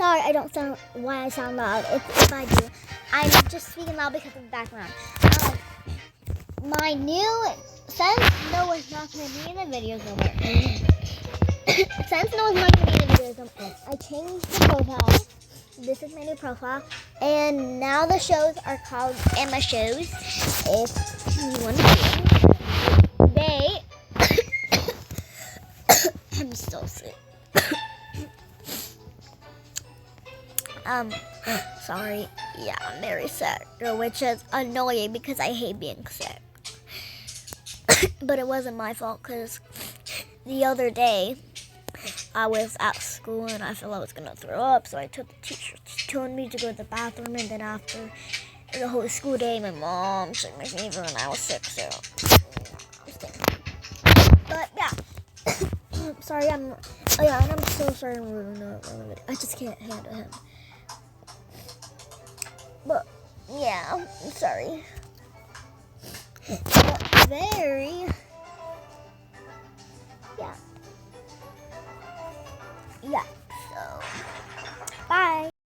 sorry I don't sound why I sound loud. If I do, I'm just speaking loud because of the background. My new since Noah's not gonna be in the videos no more. Since Noah's not gonna be in the videos no more, I changed the profile. This is my new profile, and now the shows are called Emma shows. If you want to see them, they. I'm so sick. Sorry. Yeah, I'm very sick, which is annoying because I hate being sick. But it wasn't my fault because the other day I was at school and I felt I was going to throw up. So I took the teacher. She told me to go to the bathroom. And then after the whole school day, my mom took my fever and I was sick. So I'm sick. But yeah. Sorry, and I'm so sorry I'm ruining it. I just can't handle him. But yeah, I'm sorry. But very, yeah.